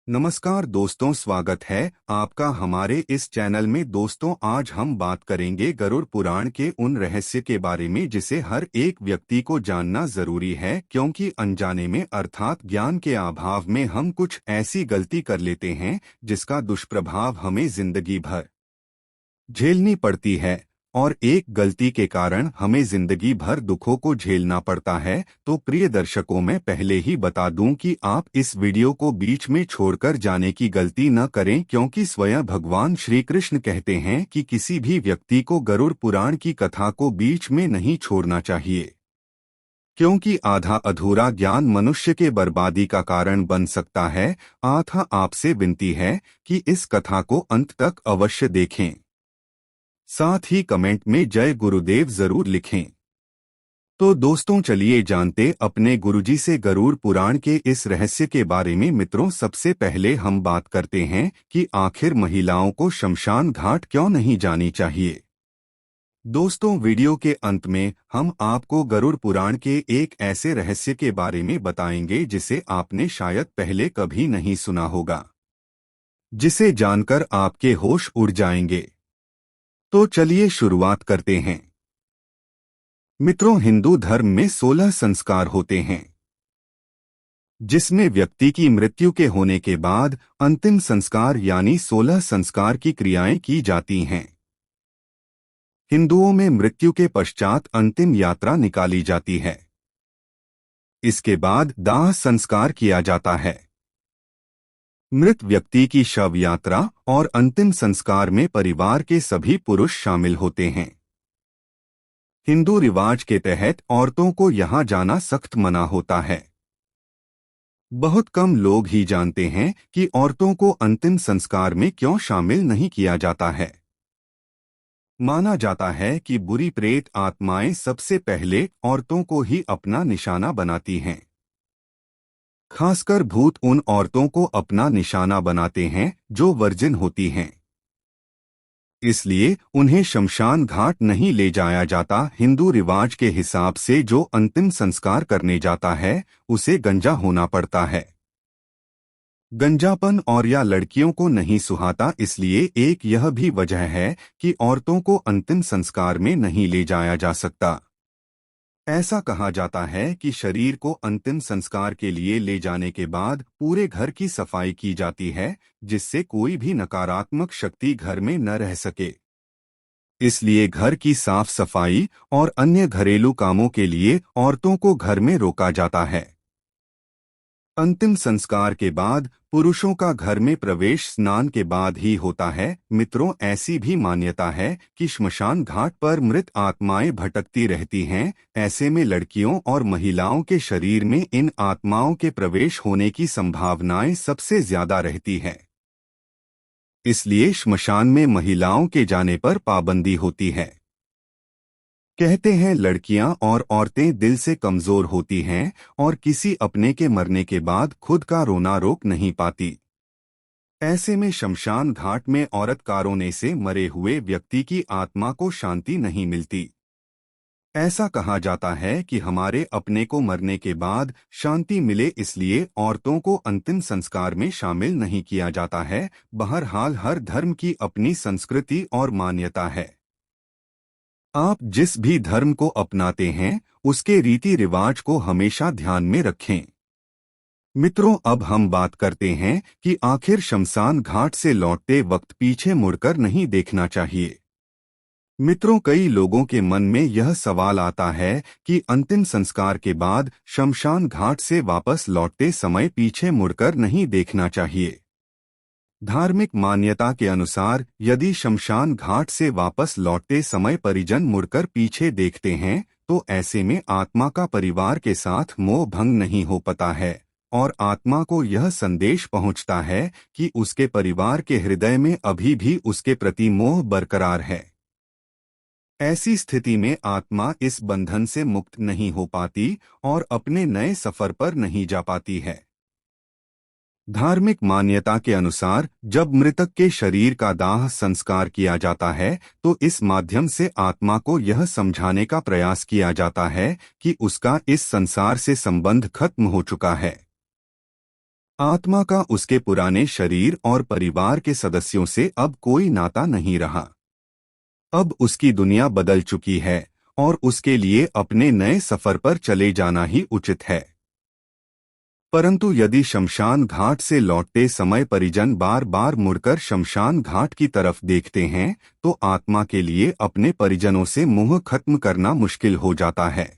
नमस्कार दोस्तों, स्वागत है आपका हमारे इस चैनल में। दोस्तों, आज हम बात करेंगे गरुड़ पुराण के उन रहस्य के बारे में जिसे हर एक व्यक्ति को जानना जरूरी है, क्योंकि अनजाने में अर्थात ज्ञान के अभाव में हम कुछ ऐसी गलती कर लेते हैं जिसका दुष्प्रभाव हमें जिंदगी भर झेलनी पड़ती है। और एक गलती के कारण हमें जिंदगी भर दुखों को झेलना पड़ता है। तो प्रिय दर्शकों, मैं पहले ही बता दूं कि आप इस वीडियो को बीच में छोड़कर जाने की गलती न करें, क्योंकि स्वयं भगवान श्री कृष्ण कहते हैं कि किसी भी व्यक्ति को गरुड़ पुराण की कथा को बीच में नहीं छोड़ना चाहिए, क्योंकि आधा अधूरा ज्ञान मनुष्य के बर्बादी का कारण बन सकता है। आपसे विनती है कि इस कथा को अंत तक अवश्य देखें। साथ ही कमेंट में जय गुरुदेव जरूर लिखें। तो दोस्तों, चलिए जानते अपने गुरुजी से गरुड़ पुराण के इस रहस्य के बारे में। मित्रों, सबसे पहले हम बात करते हैं कि आखिर महिलाओं को शमशान घाट क्यों नहीं जानी चाहिए। दोस्तों, वीडियो के अंत में हम आपको गरुड़ पुराण के एक ऐसे रहस्य के बारे में बताएंगे जिसे आपने शायद पहले कभी नहीं सुना होगा, जिसे जानकर आपके होश उड़ जाएंगे। तो चलिए शुरुआत करते हैं। मित्रों, हिंदू धर्म में 16 संस्कार होते हैं, जिसमें व्यक्ति की मृत्यु के होने के बाद अंतिम संस्कार यानी 16 संस्कार की क्रियाएं की जाती हैं। हिंदुओं में मृत्यु के पश्चात अंतिम यात्रा निकाली जाती है। इसके बाद दाह संस्कार किया जाता है। मृत व्यक्ति की शव यात्रा और अंतिम संस्कार में परिवार के सभी पुरुष शामिल होते हैं। हिंदू रिवाज के तहत औरतों को यहां जाना सख्त मना होता है। बहुत कम लोग ही जानते हैं कि औरतों को अंतिम संस्कार में क्यों शामिल नहीं किया जाता है। माना जाता है कि बुरी प्रेत आत्माएं सबसे पहले औरतों को ही अपना निशाना बनाती हैं। खासकर भूत उन औरतों को अपना निशाना बनाते हैं जो वर्जिन होती हैं। इसलिए उन्हें शमशान घाट नहीं ले जाया जाता। हिंदू रिवाज के हिसाब से जो अंतिम संस्कार करने जाता है उसे गंजा होना पड़ता है। गंजापन और या लड़कियों को नहीं सुहाता, इसलिए एक यह भी वजह है कि औरतों को अंतिम संस्कार में नहीं ले जाया जा सकता। ऐसा कहा जाता है कि शरीर को अंतिम संस्कार के लिए ले जाने के बाद पूरे घर की सफाई की जाती है, जिससे कोई भी नकारात्मक शक्ति घर में न रह सके। इसलिए घर की साफ सफाई और अन्य घरेलू कामों के लिए औरतों को घर में रोका जाता है। अंतिम संस्कार के बाद पुरुषों का घर में प्रवेश स्नान के बाद ही होता है। मित्रों, ऐसी भी मान्यता है कि श्मशान घाट पर मृत आत्माएं भटकती रहती हैं। ऐसे में लड़कियों और महिलाओं के शरीर में इन आत्माओं के प्रवेश होने की संभावनाएं सबसे ज्यादा रहती है। इसलिए श्मशान में महिलाओं के जाने पर पाबंदी होती है। कहते हैं लड़कियां और औरतें दिल से कमजोर होती हैं और किसी अपने के मरने के बाद खुद का रोना रोक नहीं पाती। ऐसे में शमशान घाट में औरत का रोने से मरे हुए व्यक्ति की आत्मा को शांति नहीं मिलती। ऐसा कहा जाता है कि हमारे अपने को मरने के बाद शांति मिले, इसलिए औरतों को अंतिम संस्कार में शामिल नहीं किया जाता है। बहरहाल हर धर्म की अपनी संस्कृति और मान्यता है। आप जिस भी धर्म को अपनाते हैं उसके रीति रिवाज को हमेशा ध्यान में रखें। मित्रों, अब हम बात करते हैं कि आखिर शमशान घाट से लौटते वक्त पीछे मुड़कर नहीं देखना चाहिए। मित्रों, कई लोगों के मन में यह सवाल आता है कि अंतिम संस्कार के बाद शमशान घाट से वापस लौटते समय पीछे मुड़कर नहीं देखना चाहिए। धार्मिक मान्यता के अनुसार यदि शमशान घाट से वापस लौटते समय परिजन मुड़कर पीछे देखते हैं तो ऐसे में आत्मा का परिवार के साथ मोह भंग नहीं हो पाता है और आत्मा को यह संदेश पहुंचता है कि उसके परिवार के हृदय में अभी भी उसके प्रति मोह बरकरार है। ऐसी स्थिति में आत्मा इस बंधन से मुक्त नहीं हो पाती और अपने नए सफर पर नहीं जा पाती है। धार्मिक मान्यता के अनुसार जब मृतक के शरीर का दाह संस्कार किया जाता है तो इस माध्यम से आत्मा को यह समझाने का प्रयास किया जाता है कि उसका इस संसार से संबंध खत्म हो चुका है। आत्मा का उसके पुराने शरीर और परिवार के सदस्यों से अब कोई नाता नहीं रहा। अब उसकी दुनिया बदल चुकी है और उसके लिए अपने नए सफर पर चले जाना ही उचित है। परंतु यदि शमशान घाट से लौटते समय परिजन बार बार मुड़कर शमशान घाट की तरफ देखते हैं, तो आत्मा के लिए अपने परिजनों से मुंह खत्म करना मुश्किल हो जाता है।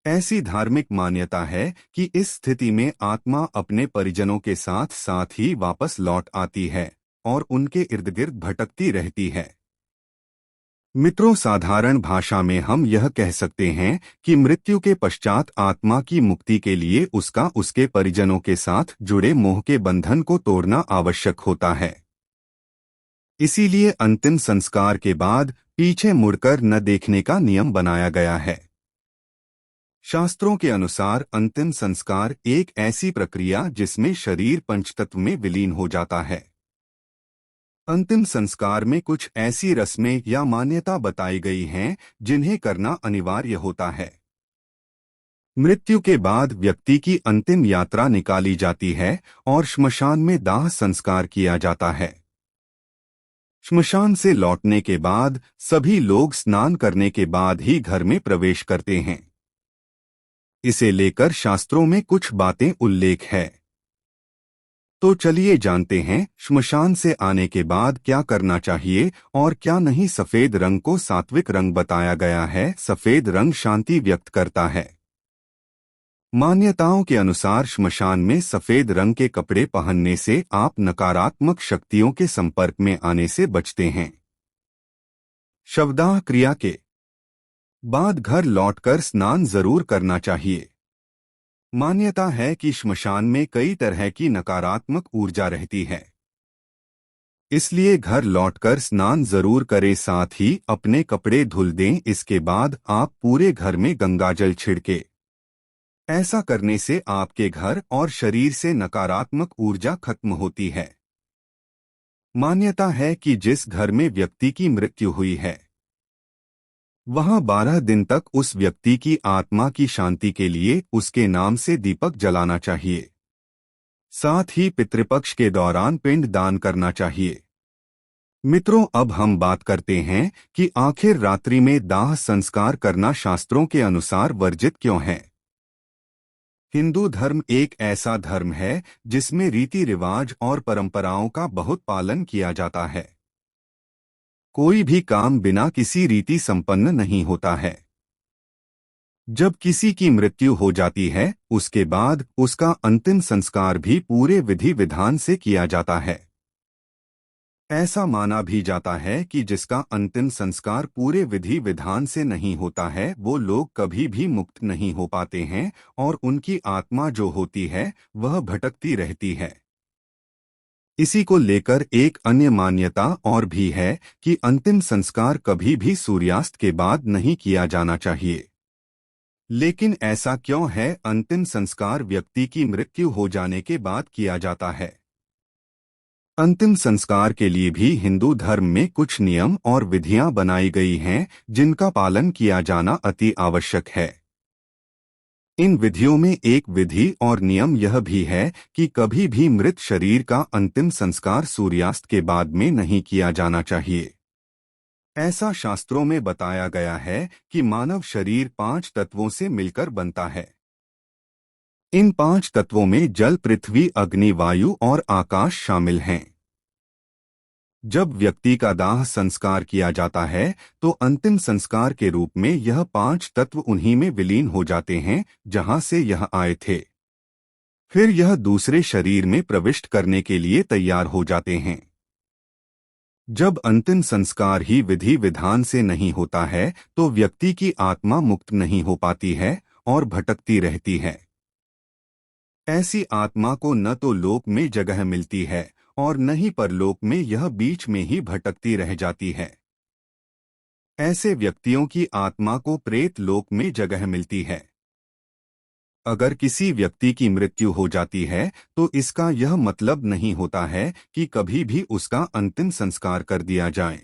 ऐसी धार्मिक मान्यता है कि इस स्थिति में आत्मा अपने परिजनों के साथ साथ ही वापस लौट आती है और उनके इर्द गिर्द भटकती रहती है। मित्रों, साधारण भाषा में हम यह कह सकते हैं कि मृत्यु के पश्चात आत्मा की मुक्ति के लिए उसका उसके परिजनों के साथ जुड़े मोह के बंधन को तोड़ना आवश्यक होता है। इसीलिए अंतिम संस्कार के बाद पीछे मुड़कर न देखने का नियम बनाया गया है। शास्त्रों के अनुसार अंतिम संस्कार एक ऐसी प्रक्रिया जिसमें शरीर पंचतत्व में विलीन हो जाता है। अंतिम संस्कार में कुछ ऐसी रस्में या मान्यता बताई गई हैं जिन्हें करना अनिवार्य होता है। मृत्यु के बाद व्यक्ति की अंतिम यात्रा निकाली जाती है और श्मशान में दाह संस्कार किया जाता है। श्मशान से लौटने के बाद सभी लोग स्नान करने के बाद ही घर में प्रवेश करते हैं। इसे लेकर शास्त्रों में कुछ बातें उल्लेख है। तो चलिए जानते हैं श्मशान से आने के बाद क्या करना चाहिए और क्या नहीं। सफेद रंग को सात्विक रंग बताया गया है। सफेद रंग शांति व्यक्त करता है। मान्यताओं के अनुसार श्मशान में सफेद रंग के कपड़े पहनने से आप नकारात्मक शक्तियों के संपर्क में आने से बचते हैं। शवदाह क्रिया के बाद घर लौटकर स्नान जरूर करना चाहिए। मान्यता है कि श्मशान में कई तरह की नकारात्मक ऊर्जा रहती है, इसलिए घर लौटकर स्नान जरूर करें। साथ ही अपने कपड़े धुल दें। इसके बाद आप पूरे घर में गंगाजल छिड़के। ऐसा करने से आपके घर और शरीर से नकारात्मक ऊर्जा खत्म होती है। मान्यता है कि जिस घर में व्यक्ति की मृत्यु हुई है वहां 12 दिन तक उस व्यक्ति की आत्मा की शांति के लिए उसके नाम से दीपक जलाना चाहिए। साथ ही पितृपक्ष के दौरान पिंड दान करना चाहिए। मित्रों, अब हम बात करते हैं कि आखिर रात्रि में दाह संस्कार करना शास्त्रों के अनुसार वर्जित क्यों है। हिंदू धर्म एक ऐसा धर्म है जिसमें रीति रिवाज और परंपराओं का बहुत पालन किया जाता है। कोई भी काम बिना किसी रीति संपन्न नहीं होता है। जब किसी की मृत्यु हो जाती है उसके बाद उसका अंतिम संस्कार भी पूरे विधि विधान से किया जाता है। ऐसा माना भी जाता है कि जिसका अंतिम संस्कार पूरे विधि विधान से नहीं होता है वो लोग कभी भी मुक्त नहीं हो पाते हैं और उनकी आत्मा जो होती है वह भटकती रहती है। इसी को लेकर एक अन्य मान्यता और भी है कि अंतिम संस्कार कभी भी सूर्यास्त के बाद नहीं किया जाना चाहिए। लेकिन ऐसा क्यों है? अंतिम संस्कार व्यक्ति की मृत्यु हो जाने के बाद किया जाता है। अंतिम संस्कार के लिए भी हिंदू धर्म में कुछ नियम और विधियां बनाई गई हैं जिनका पालन किया जाना अति आवश्यक है। इन विधियों में एक विधि और नियम यह भी है कि कभी भी मृत शरीर का अंतिम संस्कार सूर्यास्त के बाद में नहीं किया जाना चाहिए। ऐसा शास्त्रों में बताया गया है कि मानव शरीर 5 तत्वों से मिलकर बनता है। इन 5 तत्वों में जल, पृथ्वी, अग्नि, वायु और आकाश शामिल हैं। जब व्यक्ति का दाह संस्कार किया जाता है तो अंतिम संस्कार के रूप में यह 5 तत्व उन्हीं में विलीन हो जाते हैं जहां से यह आए थे। फिर यह दूसरे शरीर में प्रविष्ट करने के लिए तैयार हो जाते हैं। जब अंतिम संस्कार ही विधि विधान से नहीं होता है तो व्यक्ति की आत्मा मुक्त नहीं हो पाती है और भटकती रहती है। ऐसी आत्मा को न तो लोक में जगह मिलती है और न ही परलोक में, यह बीच में ही भटकती रह जाती है। ऐसे व्यक्तियों की आत्मा को प्रेत लोक में जगह मिलती है। अगर किसी व्यक्ति की मृत्यु हो जाती है तो इसका यह मतलब नहीं होता है कि कभी भी उसका अंतिम संस्कार कर दिया जाए।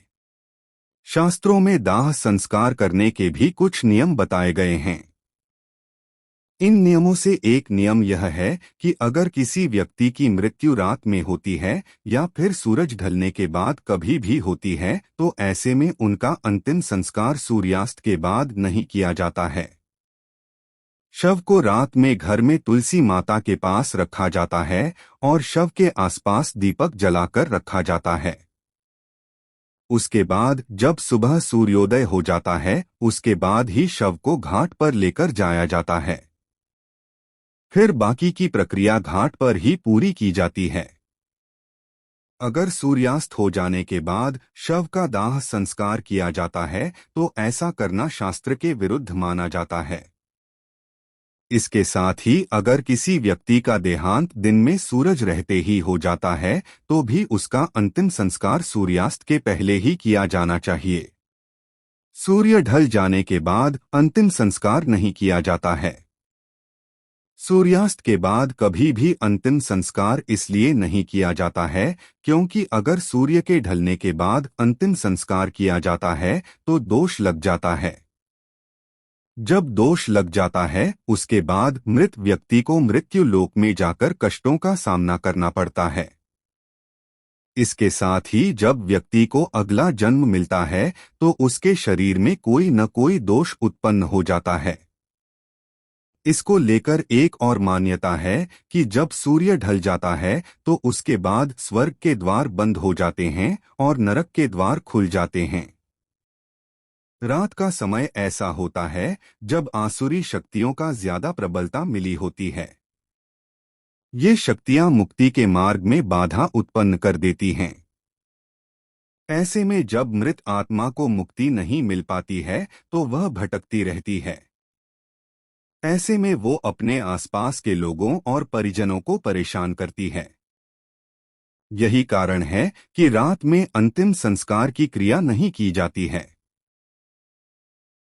शास्त्रों में दाह संस्कार करने के भी कुछ नियम बताए गए हैं। इन नियमों से एक नियम यह है कि अगर किसी व्यक्ति की मृत्यु रात में होती है या फिर सूरज ढलने के बाद कभी भी होती है तो ऐसे में उनका अंतिम संस्कार सूर्यास्त के बाद नहीं किया जाता है। शव को रात में घर में तुलसी माता के पास रखा जाता है और शव के आसपास दीपक जलाकर रखा जाता है। उसके बाद जब सुबह सूर्योदय हो जाता है उसके बाद ही शव को घाट पर लेकर जाया जाता है। फिर बाकी की प्रक्रिया घाट पर ही पूरी की जाती है। अगर सूर्यास्त हो जाने के बाद शव का दाह संस्कार किया जाता है तो ऐसा करना शास्त्र के विरुद्ध माना जाता है। इसके साथ ही अगर किसी व्यक्ति का देहांत दिन में सूरज रहते ही हो जाता है तो भी उसका अंतिम संस्कार सूर्यास्त के पहले ही किया जाना चाहिए। सूर्य ढल जाने के बाद अंतिम संस्कार नहीं किया जाता है। सूर्यास्त के बाद कभी भी अंतिम संस्कार इसलिए नहीं किया जाता है क्योंकि अगर सूर्य के ढलने के बाद अंतिम संस्कार किया जाता है तो दोष लग जाता है। जब दोष लग जाता है उसके बाद मृत व्यक्ति को मृत्यु लोक में जाकर कष्टों का सामना करना पड़ता है। इसके साथ ही जब व्यक्ति को अगला जन्म मिलता है तो उसके शरीर में कोई न कोई दोष उत्पन्न हो जाता है। इसको लेकर एक और मान्यता है कि जब सूर्य ढल जाता है तो उसके बाद स्वर्ग के द्वार बंद हो जाते हैं और नरक के द्वार खुल जाते हैं। रात का समय ऐसा होता है जब आसुरी शक्तियों का ज्यादा प्रबलता मिली होती है। ये शक्तियां मुक्ति के मार्ग में बाधा उत्पन्न कर देती हैं। ऐसे में जब मृत आत्मा को मुक्ति नहीं मिल पाती है तो वह भटकती रहती है। ऐसे में वो अपने आसपास के लोगों और परिजनों को परेशान करती है। यही कारण है कि रात में अंतिम संस्कार की क्रिया नहीं की जाती है।